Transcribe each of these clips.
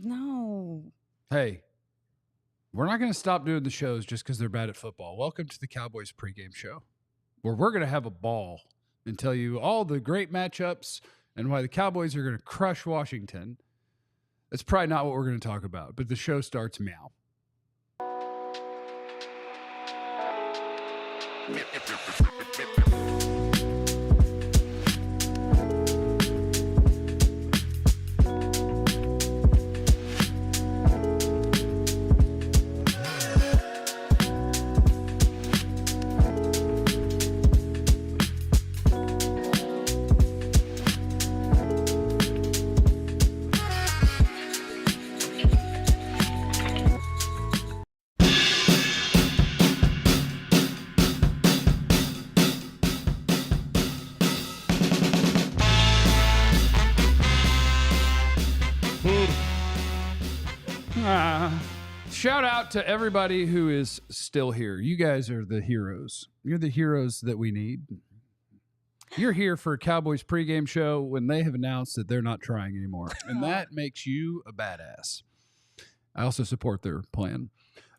No. Hey, we're not going to stop doing the shows just because they're bad at football. Welcome to the Cowboys pregame show, where we're going to have a ball and tell you all the great matchups and why the Cowboys are going to crush Washington. That's probably not what we're going to talk about, but the show starts meow. Shout out to everybody who is still here. You guys are the heroes. You're the heroes that we need. You're here for a Cowboys pregame show when they have announced that they're not trying anymore. And that makes you a badass. I also support their plan.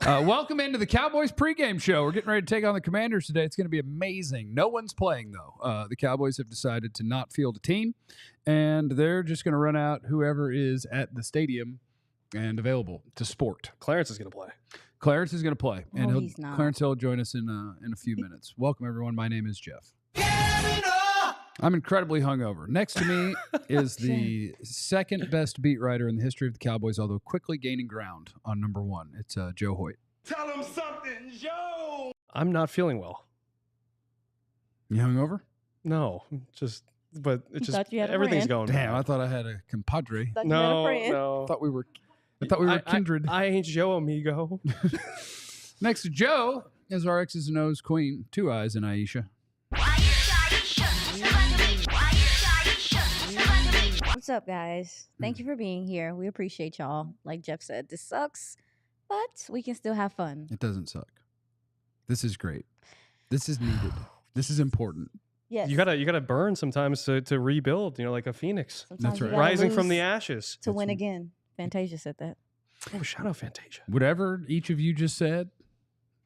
Welcome into the Cowboys pregame show. We're getting ready to take on the Commanders today. It's going to be amazing. No one's playing, though. The Cowboys have decided to not field a team, and they're just going to run out whoever is at the stadium and available to sport. Clarence is going to play. Clarence is going to play, and he's not. Clarence Hill will join us in a few minutes. Welcome, everyone. My name is Jeff. I'm incredibly hungover. Next to me is the second best beat writer in the history of the Cowboys, although quickly gaining ground on number one. It's Joe Hoyt. Tell him something, Joe. I'm not feeling well. You hungover? No, but it's just Thought you had a everything's friend. going. Damn, bad. I thought I had a compadre. Thought you had a No, friend. no. I thought we were kindred. I ain't Joe Amigo. Next to Joe is our X's and O's queen, Two Eyes and Aisha. What's up, guys? Thank you for being here. We appreciate y'all. Like Jeff said, this sucks, but we can still have fun. It doesn't suck. This is great. This is needed. This is important. Yes. You gotta burn sometimes to rebuild. You know, like a phoenix Sometimes That's you right. gotta rising from lose the ashes. to win again. Fantasia said that. Oh, shout out Fantasia. Whatever each of you just said,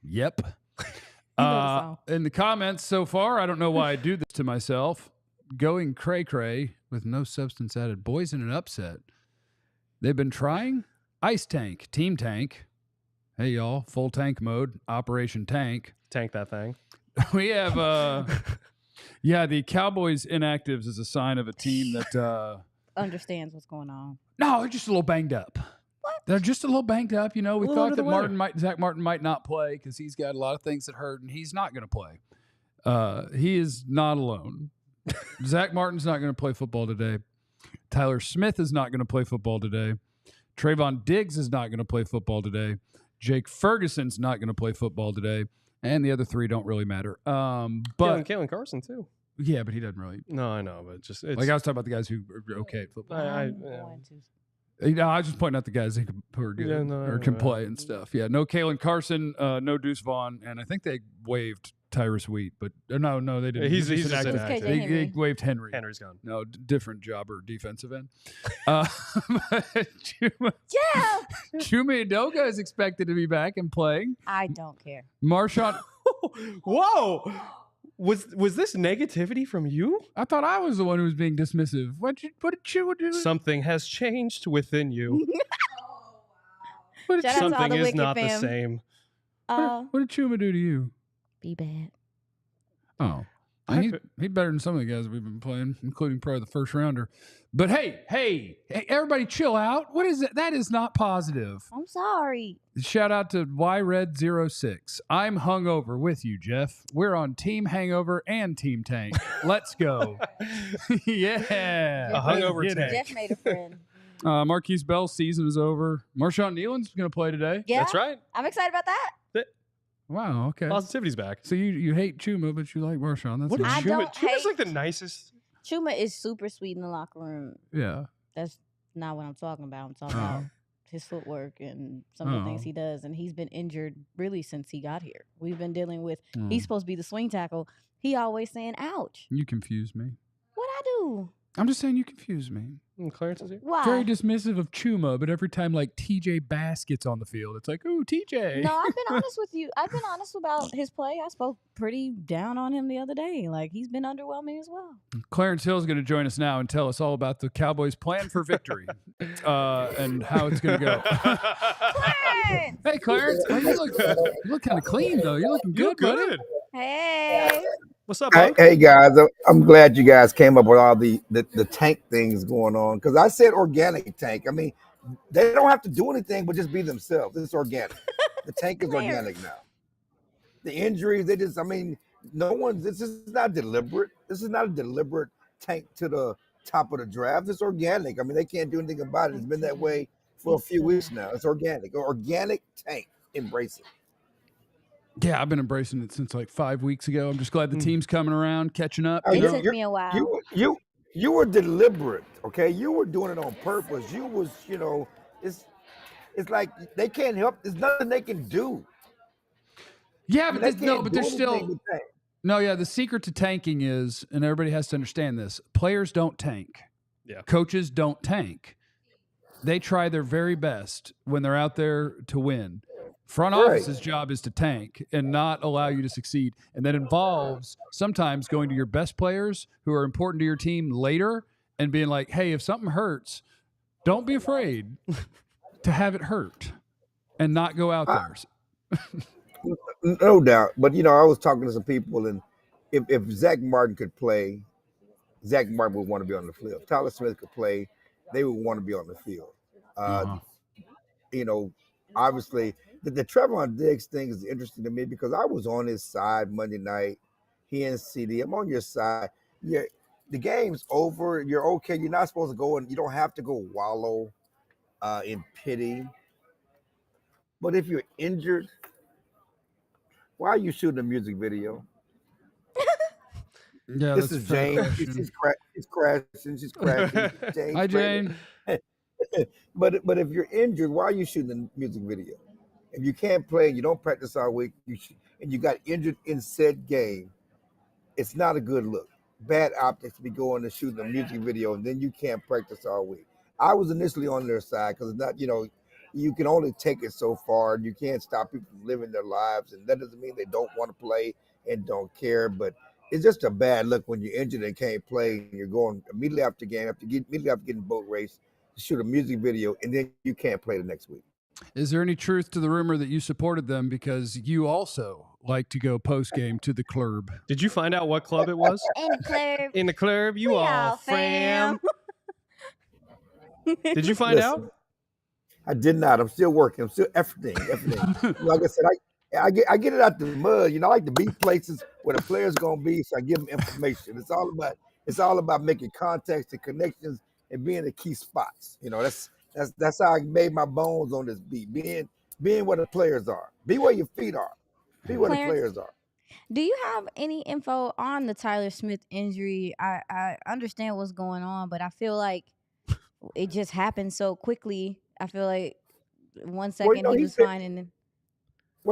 yep. You know the song. In the comments so far, I don't know why I do this to myself. Going cray-cray with no substance added. Boys in an upset. They've been trying. Ice Tank, Team Tank. Hey, y'all. Full tank mode. Operation Tank. Tank that thing. We have, the Cowboys inactives is a sign of a team that... Understands what's going on. No, they're just a little banged up. What? They're just a little banged up. You know, we A little thought under that the weather. Zach Martin might not play because he's got a lot of things that hurt, and he's not going to play. He is not alone. Zach Martin's not going to play football today. Tyler Smith is not going to play football today. Trevon Diggs is not going to play football today. Jake Ferguson's not going to play football today. And the other three don't really matter. But Kalen Carson too. yeah, but he doesn't really. No, I know, but just it's, Like I was talking about the guys who are okay at football. I'm yeah. going to. You know, I was just pointing out the guys who are good Yeah, no, or can no. play and stuff. Yeah, no Kalen Carson, no Deuce Vaughn, and I think they waived Tyrus Wheat, but no, they didn't. He's just just inactive. inactive. KJ They Henry. waived Henry. Henry's gone. No, different jobber, defensive end. Yeah. Chuma Edoga is expected to be back and playing. I don't care. Marshawn, Whoa! Was this negativity from you? I thought I was the one who was being dismissive. What did Chuma do? Something has changed within you. What did, Shout out to all Something the is Wicked not the fam. same. what did Chuma do to you? Be bad. Oh, he's better than some of the guys we've been playing, including probably the first rounder. But hey, everybody chill out. What is it? That is not positive. I'm sorry. Shout out to YRed06. I'm hungover with you, Jeff. We're on Team Hangover and Team Tank. Let's go. Yeah. A hungover Let's get it. tank. Jeff made a friend. Marquise Bell's season is over. Marshawn Nealon's going to play today. Yeah. That's right. I'm excited about that. Wow, okay. Positivity's back. So you hate Chuma, but you like Marshawn. That's What did nice. I Chuma? don't Chuma's like hate- the nicest. Chuma is super sweet in the locker room. Yeah. That's not what I'm talking about. I'm talking about his footwork and some of the things he does. And he's been injured really since he got here. We've been dealing with, he's supposed to be the swing tackle. He always saying, ouch. You confuse me. What'd I do? I'm just saying you confuse me. Clarence is here. Why? Very dismissive of Chuma, but every time like TJ Bass gets on the field, it's like, ooh, TJ. No, I've been honest with you. I've been honest about his play. I spoke pretty down on him the other day. Like, he's been underwhelming as well. Clarence Hill is going to join us now and tell us all about the Cowboys' plan for victory and how it's going to go. Clarence! Hey, Clarence, you look kind of clean though. You're looking good, buddy. Hey. What's up, bud? Hey guys, I'm glad you guys came up with all the tank things going on, because I said organic tank. I mean, they don't have to do anything but just be themselves. It's organic. The tank is organic now. The injuries, this is not deliberate. This is not a deliberate tank to the top of the draft. It's organic. I mean, they can't do anything about it. It's been that way for a few weeks now. It's organic. Organic tank. Embrace it. Yeah, I've been embracing it since like 5 weeks ago. I'm just glad the team's coming around, catching up. It took me a while. You were deliberate, okay? You were doing it on purpose. You was, it's like they can't help. There's nothing they can do. Yeah, but there's still the the secret to tanking is, and everybody has to understand this, players don't tank. Yeah. Coaches don't tank. They try their very best when they're out there to win. Front office's job is to tank and not allow you to succeed. And that involves sometimes going to your best players who are important to your team later and being like, hey, if something hurts, don't be afraid to have it hurt and not go out there. No doubt. But, I was talking to some people, and if Zack Martin could play, Zack Martin would want to be on the field. If Tyler Smith could play, they would want to be on the field. Obviously, the Trevon Diggs thing is interesting to me because I was on his side Monday night. He and CD, I'm on your side. The game's over. You're okay. You're not supposed to go, and you don't have to go wallow in pity. But if you're injured, why are you shooting a music video? Yeah, this is Jane. She's crashing. She's crashing. Jane, hi, Jane. But if you're injured, why are you shooting a music video? If you can't play and you don't practice all week, and you got injured in said game, it's not a good look. Bad optics to be going and shooting a music video, and then you can't practice all week. I was initially on their side because it's not, you can only take it so far, and you can't stop people from living their lives, and that doesn't mean they don't want to play and don't care, but it's just a bad look when you're injured and can't play, and you're going immediately after game, immediately after getting boat race, to shoot a music video, and then you can't play the next week. Is there any truth to the rumor that you supported them because you also like to go post game to the club? Did you find out what club it was? In the club. In the club, you all fam. Did you find out? I did not. I'm still working. I'm still efforting. Like I said, I get it out the mud. I like to be places where the players gonna be, so I give them information. It's all about making contacts and connections and being the key spots. That's how I made my bones on this beat. Being where the players are. Be where your feet are. Be where Clarence, the players are. Do you have any info on the Tyler Smith injury? I understand what's going on, but I feel like it just happened so quickly. I feel like 1 second he was fine, and then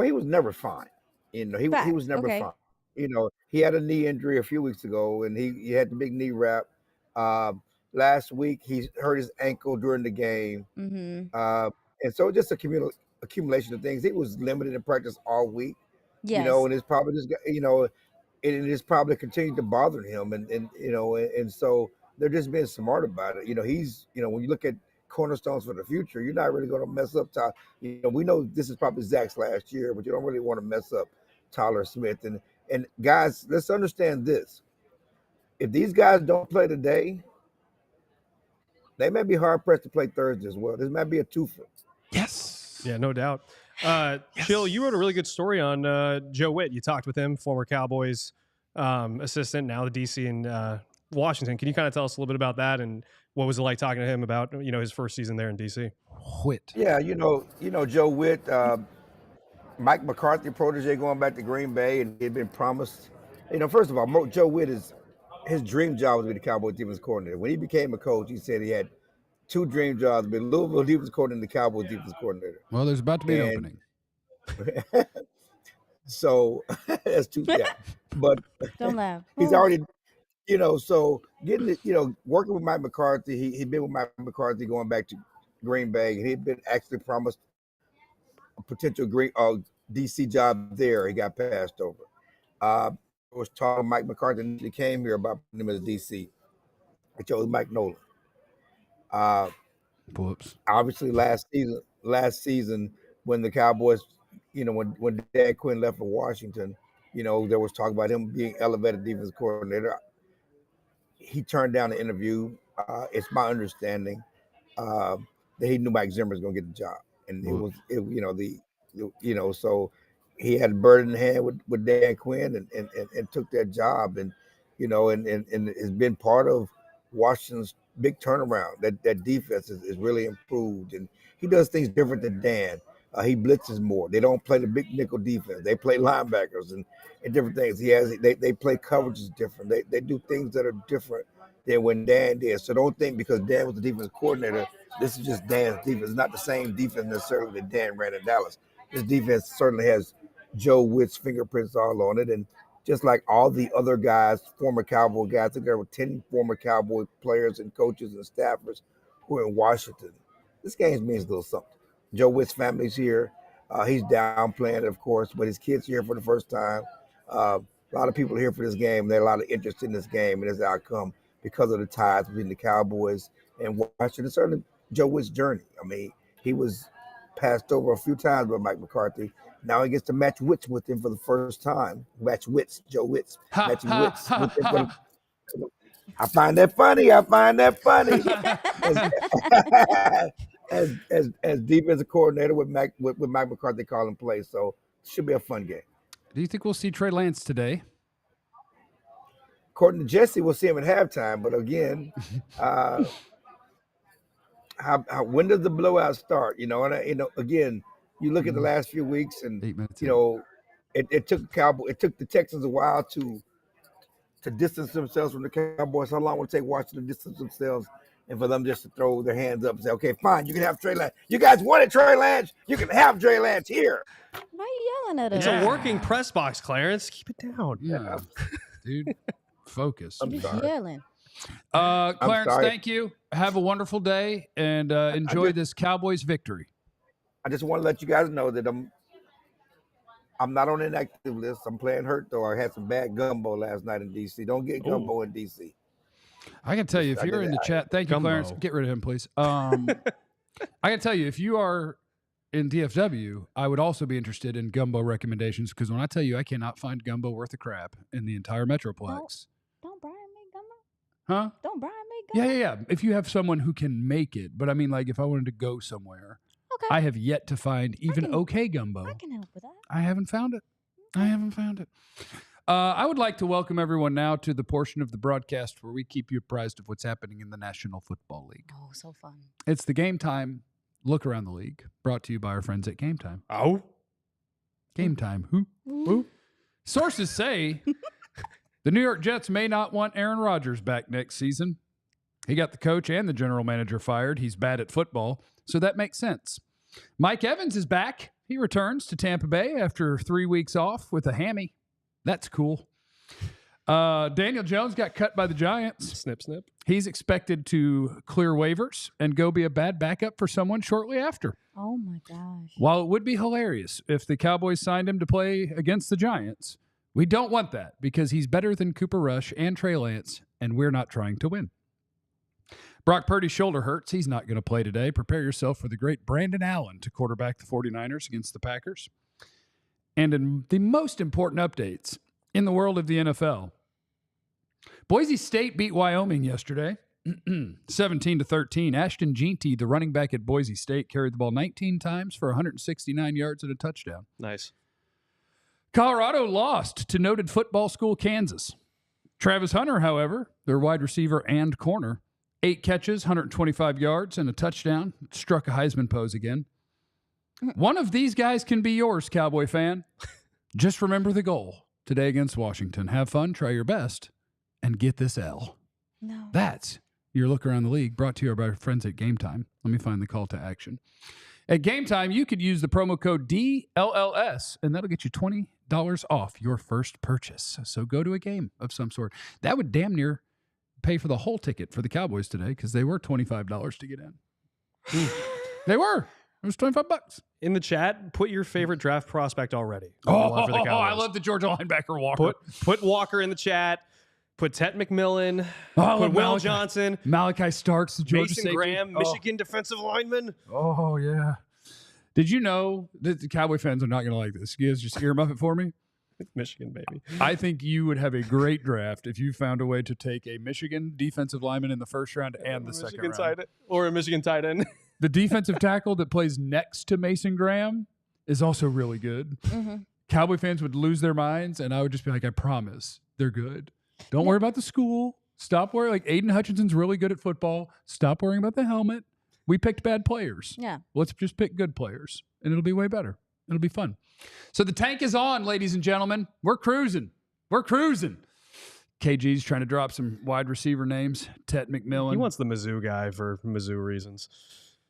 he was never fine. He was never fine. He had a knee injury a few weeks ago, and he had the big knee wrap. Last week, he hurt his ankle during the game. And so just accumulation of things. He was limited in practice all week. Yes. And it's probably just, it is probably continued to bother him. And so they're just being smart about it. He's, when you look at cornerstones for the future, you're not really going to mess up Tyler. We know this is probably Zack's last year, but you don't really want to mess up Tyler Smith. And guys, let's understand this. If these guys don't play today, they may be hard pressed to play Thursday as well. This might be a twofer. Yes. Yeah, no doubt. Chill, you wrote a really good story on Joe Witt. You talked with him, former Cowboys assistant, now the DC in Washington. Can you kind of tell us a little bit about that and what was it like talking to him about his first season there in DC? Witt. Yeah, Joe Witt, Mike McCarthy protege going back to Green Bay, and he had been promised. First of all, Joe Witt his dream job was to be the Cowboys defense coordinator. When he became a coach, he said he had 2 dream jobs: be Louisville defense coordinator and the Cowboys defense coordinator. Well, there's about to be an opening. So that's 2. Yeah, but don't laugh. he's already So getting it, working with Mike McCarthy, he'd been with Mike McCarthy going back to Green Bay, and he'd been actually promised a potential DC job there. He got passed over. It was talking Mike McCarthy initially came here about putting him as DC. They chose Mike Nolan. Whoops. Obviously, last season when the Cowboys, when Dan Quinn left for Washington, there was talk about him being elevated defensive coordinator. He turned down the interview. It's my understanding that he knew Mike Zimmer was going to get the job, and so he had a bird in the hand with Dan Quinn and took that job, and has been part of Washington's big turnaround. That defense is really improved, and he does things different than Dan. He blitzes more. They don't play the big nickel defense. They play linebackers and different things. They play coverages different. They do things that are different than when Dan did. So don't think because Dan was the defense coordinator, this is just Dan's defense. It's not the same defense necessarily that Dan ran in Dallas. This defense certainly has Joe Witt's fingerprints all on it, and just like all the other guys, former Cowboy guys, I think there were 10 former Cowboy players and coaches and staffers who are in Washington. This game means a little something. Joe Witt's family's here. He's downplaying it, of course, but his kid's here for the first time. A lot of people are here for this game. There's a lot of interest in this game and its outcome because of the ties between the Cowboys and Washington. It's certainly Joe Witt's journey. I mean, he was passed over a few times by Mike McCarthy. Now he gets to match wits with him for the first time. Joe Witt's matching wits with him. I find that funny. As defensive coordinator with Mike McCarthy calling plays, so it should be a fun game. Do you think we'll see Trey Lance today? According to Jesse, we'll see him at halftime. But again, when does the blowout start? Again, you look at the last few weeks, and it took the Texans a while to distance themselves from the Cowboys. How long would it take Washington to distance themselves and for them just to throw their hands up and say, okay, fine, you can have Trey Lance. You guys wanted Trey Lance. You can have Trey Lance here. Why are you yelling at us? It's a working press box, Clarence. Keep it down. Yeah. Dude, focus. I'm Just sorry. yelling. Clarence, sorry. thank you. Have a wonderful day and enjoy this Cowboys victory. I just want to let you guys know that I'm not on an inactive list. I'm playing hurt, though. I had some bad gumbo last night in D.C. Don't get gumbo in D.C. I can tell you, if you're in the chat, thank you, Gumbo. Clarence. Get rid of him, please. I can tell you, if you are in DFW, I would also be interested in gumbo recommendations because when I tell you I cannot find gumbo worth a crap in the entire Metroplex. Don't Brian make gumbo? Huh? Don't Brian make gumbo? Yeah. If you have someone who can make it. But I mean, like, if I wanted to go somewhere, Okay. I have yet to find even okay gumbo. I can help with that. I haven't found it. I would like to welcome everyone now to the portion of the broadcast where we keep you apprised of what's happening in the National Football League. Oh, so fun. It's the Game Time Look Around the League, brought to you by our friends at Game Time. Oh. Game Time. Who? Sources say the New York Jets may not want Aaron Rodgers back next season. He got the coach and the general manager fired. He's bad at football, so that makes sense. Mike Evans is back. He returns to Tampa Bay after 3 weeks off with a hammy. That's cool. Daniel Jones got cut by the Giants. Snip, snip. He's expected to clear waivers and go be a bad backup for someone shortly after. Oh, my gosh. While it would be hilarious if the Cowboys signed him to play against the Giants, we don't want that because he's better than Cooper Rush and Trey Lance, and we're not trying to win. Brock Purdy's shoulder hurts. He's not going to play today. Prepare yourself for the great Brandon Allen to quarterback the 49ers against the Packers. And in the most important updates in the world of the NFL, Boise State beat Wyoming yesterday, 17-13. Ashton Jeanty, the running back at Boise State, carried the ball 19 times for 169 yards and a touchdown. Nice. Colorado lost to noted football school Kansas. Travis Hunter, however, their wide receiver and corner, 8 catches, 125 yards, and a touchdown. Struck a Heisman pose again. One of these guys can be yours, Cowboy fan. Just remember the goal today against Washington. Have fun, try your best, and get this L. No. That's your Look Around the League, brought to you by our friends at Game Time. Let me find the call to action. At Game Time, you could use the promo code DLLS, and that'll get you $20 off your first purchase. So go to a game of some sort. That would damn near pay for the whole ticket for the Cowboys today because they were $25 to get in. They were. It was $25. In the chat, put your favorite draft prospect already. I love the Georgia linebacker Walker. Put Walker in the chat. Put Tet McMillan. Put Will Johnson. Malachi Starks, the Georgia Mason safety. Graham, Michigan defensive lineman. Oh, yeah. Did you know that the Cowboy fans are not going to like this? You guys just earmuff it for me? Michigan, baby. I think you would have a great draft if you found a way to take a Michigan defensive lineman in the first round and the second round. Or a Michigan tight end. The defensive tackle that plays next to Mason Graham is also really good. Mm-hmm. Cowboy fans would lose their minds, and I would just be like, I promise, they're good. Don't worry about the school. Stop worrying. Like, Aiden Hutchinson's really good at football. Stop worrying about the helmet. We picked bad players. Yeah. Let's just pick good players, and it'll be way better. It'll be fun. So the tank is on, ladies and gentlemen. We're cruising. We're cruising. KG's trying to drop some wide receiver names. Tet McMillan. He wants the Mizzou guy for Mizzou reasons.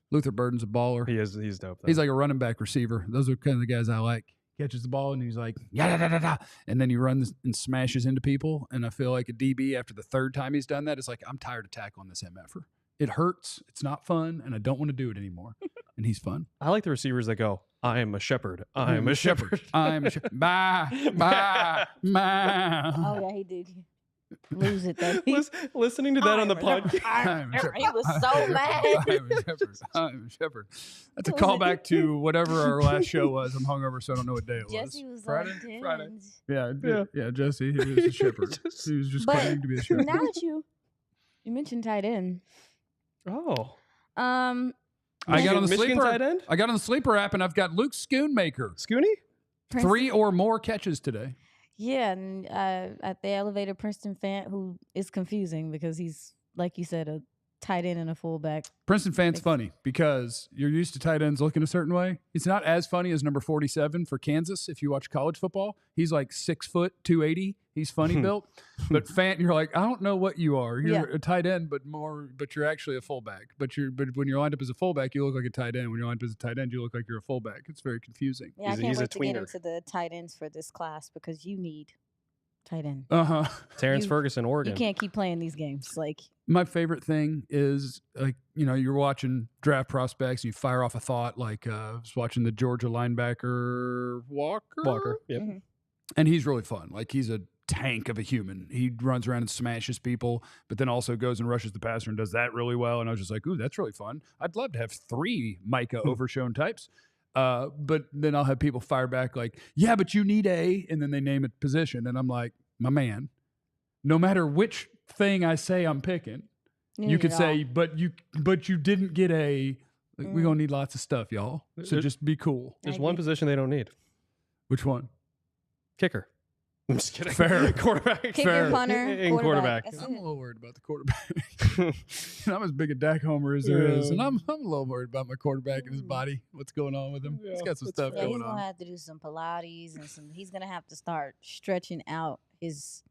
Luther Burden's a baller. He's dope, though. He's like a running back receiver. Those are kind of the guys I like. Catches the ball and he's like, yeah, and then he runs and smashes into people. And I feel like a DB after the third time he's done that, it's like, I'm tired of tackling this MFer. It hurts. It's not fun, and I don't want to do it anymore. And he's fun. I like the receivers that go, I am a shepherd. I am a shepherd. I'm a shepherd. Bye, bye, bye. Oh, yeah, he did. Lose it, though. Listening to that on the podcast. He was so mad. I'm a shepherd. That's a callback to whatever our last show was. I'm hungover, so I don't know what day it was. Jesse was Friday. Friday. Yeah. Jesse, he was a shepherd. He was just claiming to be a shepherd. Now that you mentioned tight end. Oh. I got on the Michigan sleeper. tight end? I got on the sleeper app, and I've got Luke Schoonmaker. Scooney? 3 or more catches today. Yeah, and at the elevator, Princeton fan, who is confusing because he's, like you said, a tight end and a fullback. Princeton fan's funny because you're used to tight ends looking a certain way. It's not as funny as number 47 for Kansas if you watch college football. He's like 6 foot, 280. He's funny built. But fan, you're like, I don't know what you are. You're a tight end, but you're actually a fullback. But when you're lined up as a fullback, you look like a tight end. When you're lined up as a tight end, you look like you're a fullback. It's very confusing. Yeah, I can't wait to get into the tight ends for this class because you need tight end. Terrence Ferguson, Oregon. You can't keep playing these games. Like, my favorite thing is, like, you're watching draft prospects and you fire off a thought. Like, I was watching the Georgia linebacker Walker. Yep. Mm-hmm. And he's really fun. Like, he's a tank of a human. He runs around and smashes people, but then also goes and rushes the passer and does that really well. And I was just like, ooh, that's really fun. I'd love to have 3 Micah Overshown types. But then I'll have people fire back like, yeah, but you need a, and then they name a position. And I'm like, my man, no matter which thing I say I'm picking, you could say, but you didn't get a, like, we're going to need lots of stuff, y'all. So just be cool. There's one position they don't need. Which one? Kicker. I'm just kidding. Fair. Quarterback. Kicker, Fair. punter, And quarterback. I'm a little worried about the quarterback. I'm as big a Dak homer as there is, and I'm a little worried about my quarterback and his body. What's going on with him? He's got some stuff he's going gonna on. have to do some Pilates and he's gonna have to start stretching out his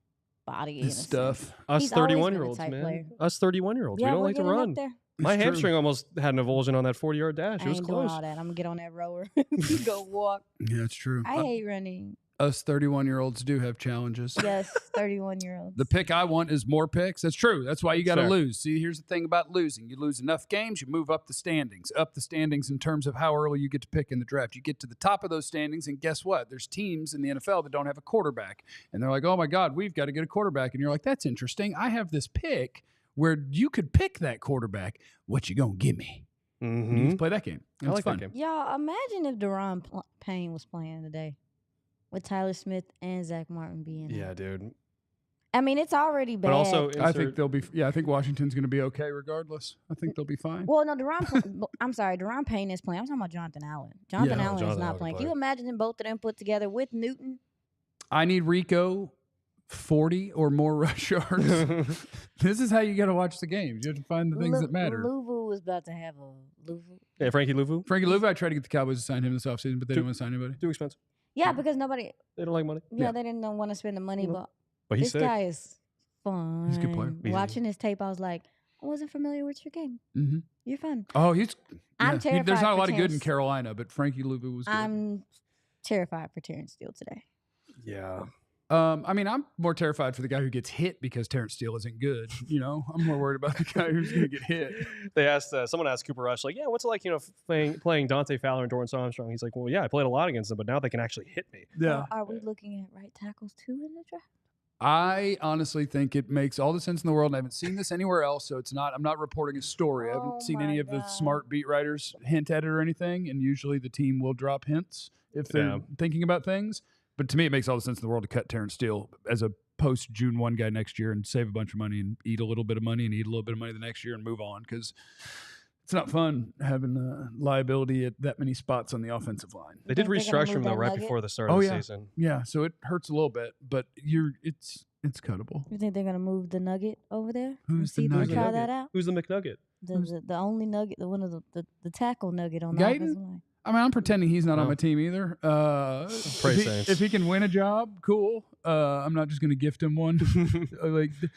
body. His stuff. Us He's always been a 31-year-olds, type man. player. Us 31-year-olds. Yeah, we don't we're like to getting up run. there. My It's hamstring true. almost had an avulsion on that 40-yard dash. I It was ain't doing close. all that. I'm gonna get on that rower, go walk. Yeah, it's true. I hate running. Us 31-year-olds do have challenges. Yes, 31-year-olds. The pick I want is more picks. That's true. That's why you got to Fair. lose. See, here's the thing about losing. You lose enough games, you move up the standings. Up the standings in terms of how early you get to pick in the draft. You get to the top of those standings, and guess what? There's teams in the NFL that don't have a quarterback. And they're like, oh, my God, we've got to get a quarterback. And you're like, that's interesting. I have this pick where you could pick that quarterback. What you going to give me? Mm-hmm. You just play that game. I like It's fun. that game. Y'all, imagine if Daron Payne was playing today with Tyler Smith and Zach Martin being Yeah, out. dude. I mean, it's already bad. But also, I think they'll be. Yeah, I think Washington's going to be okay regardless. I think they'll be fine. well, no, Daron Payne is playing. I'm talking about Jonathan Allen. Jonathan Allen is Jonathan not Allen playing. can Can you imagine them both of them put together with Newton? I need Rico 40 or more rush yards. This is how you got to watch the games. You have to find the things that matter. Louvu was about to have a Louvu. Yeah, Frankie Louvu. Frankie Louvu, I tried to get the Cowboys to sign him this offseason, but they didn't want to sign anybody. Too expensive. Yeah, because nobody. They don't like money. Yeah, they didn't want to spend the money, but But he's this sick. guy is fun. He's a good player. He's- Watching his tape, I was like, I wasn't familiar with your game. Mm-hmm. You're fun. Oh, he's. I'm yeah, terrified. There's not a for lot of good in Terrence. Carolina, but Frankie Louvu was good. I'm terrified for Terrence Steele today. Yeah. I mean, I'm more terrified for the guy who gets hit because Terrence Steele isn't good. You know, I'm more worried about the guy who's going to get hit. They asked someone asked Cooper Rush, like, yeah, what's it like, playing Dante Fowler and Dorrance Armstrong? He's like, well, yeah, I played a lot against them, but now they can actually hit me. Yeah. Are we looking at right tackles too in the draft? I honestly think it makes all the sense in the world. And I haven't seen this anywhere else, so I'm not reporting a story. I haven't seen any of the smart beat writers hint at it or anything. And usually the team will drop hints if they're thinking about things. But to me, it makes all the sense in the world to cut Terrence Steele as a post-June 1 guy next year and save a bunch of money and eat a little bit of money and eat a little bit of money the next year and move on, because it's not fun having liability at that many spots on the offensive line. They did restructure him, though, right before the start of the season. Yeah, so it hurts a little bit, but it's cuttable. You think they're going to move the Nugget over there? Who's the Nugget? Try that out? Who's the McNugget? The only Nugget, one of the tackle Nugget on the offensive line. I mean, I'm pretending he's not on my team either. If he can win a job, cool. I'm not just going to gift him one.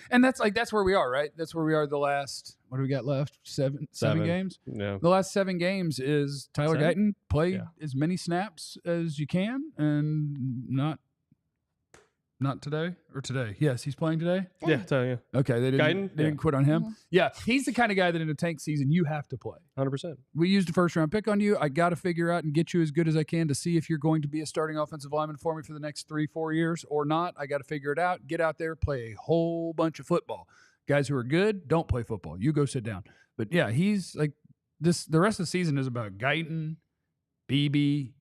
And that's where we are, right? That's where we are. The last, what do we got left? Seven games. Yeah. The last 7 games is Tyler Guyton play as many snaps as you can, and not today or today. Yes, he's playing today. Yeah, today. Okay, they didn't quit on him. Mm-hmm. Yeah, he's the kind of guy that in a tank season you have to play. 100%. We used a first round pick on you. I got to figure out and get you as good as I can to see if you're going to be a starting offensive lineman for me for the next 3-4 years or not. I got to figure it out. Get out there, play a whole bunch of football. Guys who are good don't play football. You go sit down. But yeah, he's like this. The rest of the season is about Guyton, BB.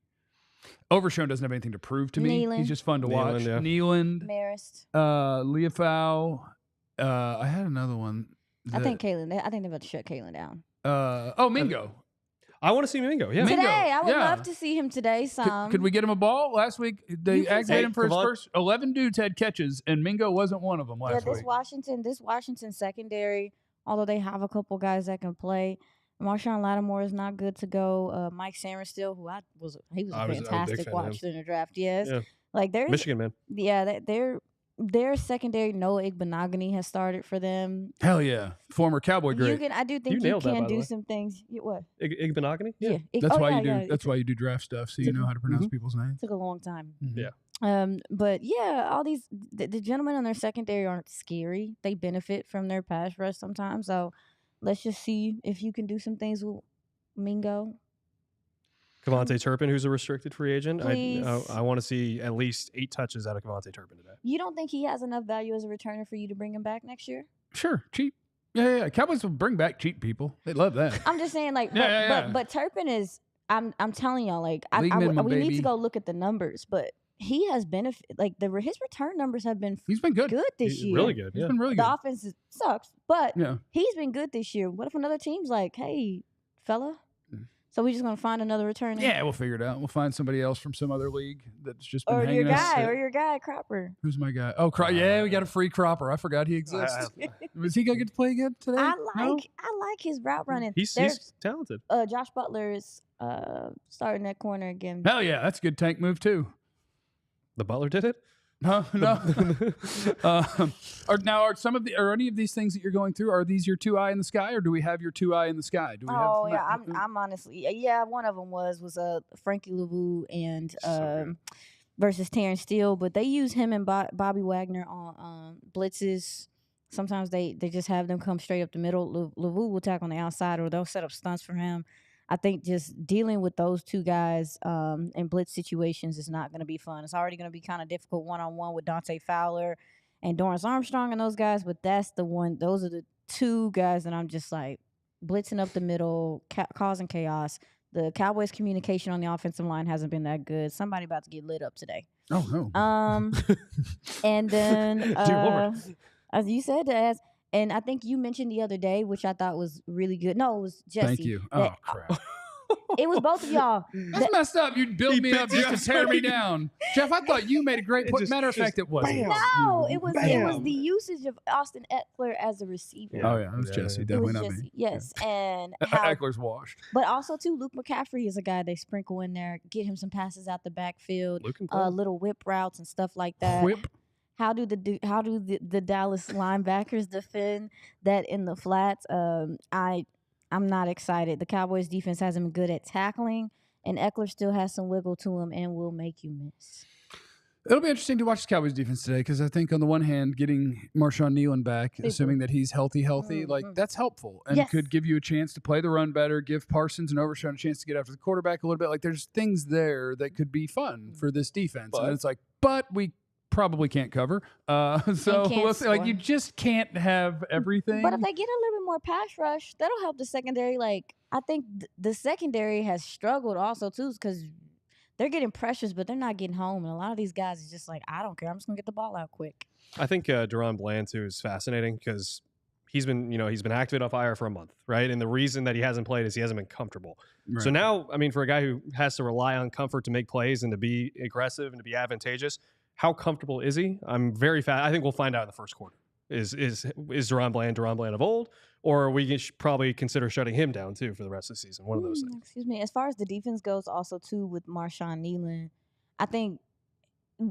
Overshown doesn't have anything to prove to me. He's just fun to watch. Nealand, Marist, Leofau. I had another one. I think Kalen. I think they're about to shut Kalen down. Mingo. I want to see Mingo. Yeah, today I would love to see him today. Could we get him a ball last week? They activated him for his first 11 dudes had catches, and Mingo wasn't one of them last week. This Washington secondary, although they have a couple guys that can play. Marshawn Lattimore is not good to go. Mike Sarenstill, who he was a fantastic watch in the draft. Yes, like there's Michigan man. Yeah, their secondary Noah Igbenogany has started for them. Hell yeah, former Cowboy great. I do think you can do some things. What Igbenogany? Yeah, that's why you do. Yeah. That's why you do draft stuff, so you know how to pronounce people's names. Took a long time. Mm-hmm. Yeah. But yeah, all these the gentlemen on their secondary aren't scary. They benefit from their pass rush sometimes. So let's just see if you can do some things with Mingo. Kevontae Turpin, who's a restricted free agent. I want to see at least 8 touches out of Kevontae Turpin today. You don't think he has enough value as a returner for you to bring him back next year? Sure, cheap. Yeah. Cowboys will bring back cheap people. They love that. I'm just saying, but Turpin is. I'm telling y'all, we need to go look at the numbers, but he has benefit. Like his return numbers have been. He's been good. Good this year. Really good. He's been really good. The offense sucks, but he's been good this year. What if another team's like, hey, fella? So we just gonna find another returner? Yeah, we'll figure it out. We'll find somebody else from some other league that's just been hanging us. Or your guy, Cropper. Who's my guy? Oh, we got a free Cropper. I forgot he exists. Was he gonna get to play again today? I like his route running. He's talented. Josh Butler is starting that corner again. Hell yeah, that's a good tank move too. The Butler did it? No. Are any of these things that you're going through, are these your 2 eye in the sky, or do we have your 2 eye in the sky? Do we I'm honestly, one of them was Frankie Louvu and versus Terrence Steele, but they use him and Bobby Wagner on blitzes. Sometimes they just have them come straight up the middle. Louvu will tackle on the outside, or they'll set up stunts for him. I think just dealing with those 2 guys in blitz situations is not going to be fun. It's already going to be kind of difficult one-on-one with Dante Fowler and Dorrance Armstrong and those guys, but those are the 2 guys that I'm just like blitzing up the middle, causing chaos. The Cowboys' communication on the offensive line hasn't been that good. Somebody about to get lit up today. Oh, no. And then, as you said, and I think you mentioned the other day, which I thought was really good. No, it was Jesse. Thank you. Oh, crap. It was both of y'all. That's messed up. You build me up just to tear me down. Jeff, I thought you made a great point. Matter of fact, it wasn't. No, it was the usage of Austin Eckler as a receiver. Oh, yeah. It was Jesse. Definitely not me. Yes. And Eckler's washed. But also, too, Luke McCaffrey is a guy they sprinkle in there, get him some passes out the backfield, little whip routes and stuff like that. Whip? how do the Dallas linebackers defend that in the flats? I'm not excited. The Cowboys defense hasn't been good at tackling, and Eckler still has some wiggle to him and will make you miss. It'll be interesting to watch the Cowboys defense today because I think on the one hand, getting Marshawn Nealon back, assuming that he's healthy, like that's helpful and could give you a chance to play the run better, give Parsons and Overshown a chance to get after the quarterback a little bit. Like there's things there that could be fun for this defense. And it's like, but we probably can't cover. So we'll see. Like you just can't have everything. But if they get a little bit more pass rush, that'll help the secondary. Like I think the secondary has struggled also too because they're getting pressures, but they're not getting home. And a lot of these guys is just like, I don't care. I'm just gonna get the ball out quick. I think Daron Bland too is fascinating because he's been activated off IR for a month, right? And the reason that he hasn't played is he hasn't been comfortable. Right. So now, I mean, for a guy who has to rely on comfort to make plays and to be aggressive and to be advantageous, how comfortable is he? I'm very fast. I think we'll find out in the first quarter. Is Daron Bland of old, or we should probably consider shutting him down too for the rest of the season? One of those things. Excuse me. As far as the defense goes, also too with Marshawn Nealon, I think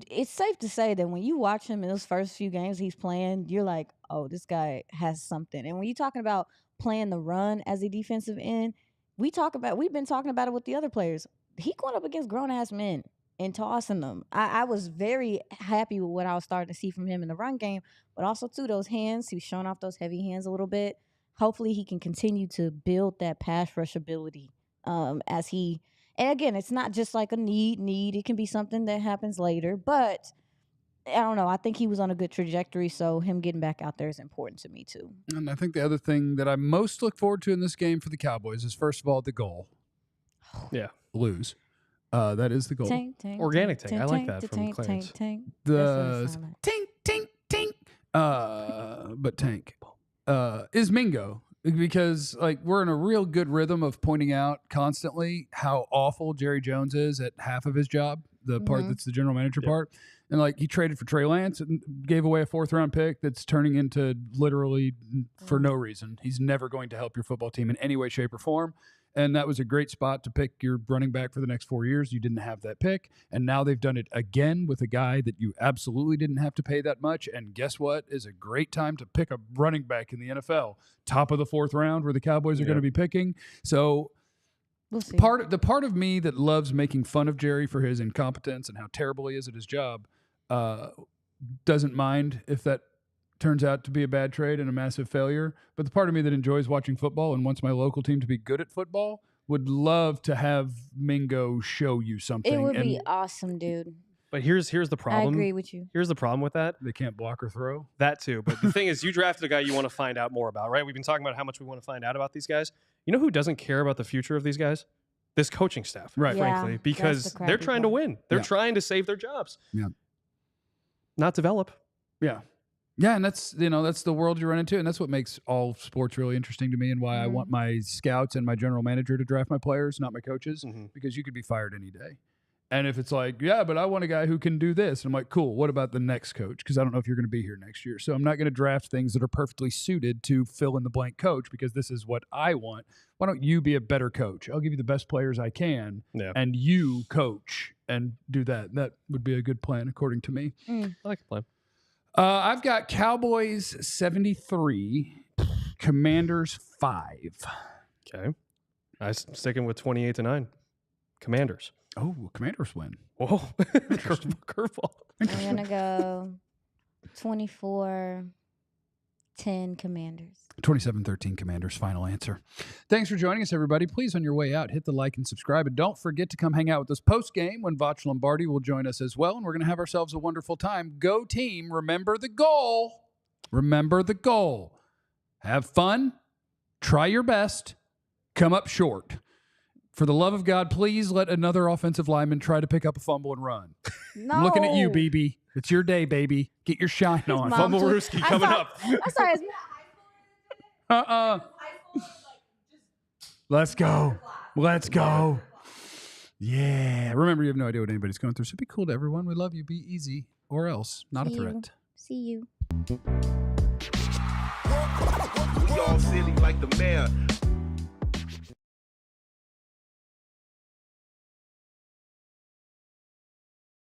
it's safe to say that when you watch him in those first few games he's playing, you're like, oh, this guy has something. And when you're talking about playing the run as a defensive end, we've been talking about it with the other players. He going up against grown ass men and tossing them. I was very happy with what I was starting to see from him in the run game, but also too those hands. He was showing off those heavy hands a little bit. Hopefully he can continue to build that pass rush ability as he. And again, it's not just like a need. It can be something that happens later. But I don't know. I think he was on a good trajectory, so him getting back out there is important to me too. And I think the other thing that I most look forward to in this game for the Cowboys is, first of all, the goal. Yeah. Lose. That is the goal. Organic tank. I like that from Clarence. The tank. But tank is Mingo. Because like we're in a real good rhythm of pointing out constantly how awful Jerry Jones is at half of his job, the part that's the general manager part. And like he traded for Trey Lance and gave away a 4th-round pick that's turning into literally for no reason. He's never going to help your football team in any way, shape, or form. And that was a great spot to pick your running back for the next 4 years. You didn't have that pick. And now they've done it again with a guy that you absolutely didn't have to pay that much. And guess what? Is a great time to pick a running back in the NFL. Top of the 4th round where the Cowboys are going to be picking. So we'll see. The part of me that loves making fun of Jerry for his incompetence and how terrible he is at his job doesn't mind if that turns out to be a bad trade and a massive failure. But the part of me that enjoys watching football and wants my local team to be good at football would love to have Mingo show you something. It would be awesome, dude. But here's the problem. I agree with you. Here's the problem with that. They can't block or throw. That too. But the thing is, you drafted a guy you want to find out more about, right? We've been talking about how much we want to find out about these guys. You know who doesn't care about the future of these guys? This coaching staff, right? Frankly, because they're trying to win. They're trying to save their jobs. Yeah. Not develop. Yeah. Yeah, and that's the world you run into, and that's what makes all sports really interesting to me, and why I want my scouts and my general manager to draft my players, not my coaches, because you could be fired any day. And if it's like, yeah, but I want a guy who can do this, and I'm like, cool, what about the next coach? Because I don't know if you're going to be here next year, so I'm not going to draft things that are perfectly suited to fill in the blank coach, because this is what I want. Why don't you be a better coach? I'll give you the best players I can, and you coach and do that. That would be a good plan, according to me. I like a plan. I've got Cowboys 73, Commanders 5. Okay. I'm sticking with 28-9. Commanders. Oh, Commanders win. Whoa. Curveball. I'm going to go 24-10 Commanders. 27-13 Commanders, final answer. Thanks for joining us, everybody. Please, on your way out, hit the like and subscribe. And don't forget to come hang out with us post-game when Vach Lombardi will join us as well. And we're going to have ourselves a wonderful time. Go team. Remember the goal. Remember the goal. Have fun. Try your best. Come up short. For the love of God, please let another offensive lineman try to pick up a fumble and run. No. I'm looking at you, BB. It's your day, baby. Get your shine on. Fumble Rooski coming up. I'm sorry. Let's go. Let's go. Yeah. Remember, you have no idea what anybody's going through. So be cool to everyone. We love you. Be easy or else. Not a threat. See you. We all silly like the mayor.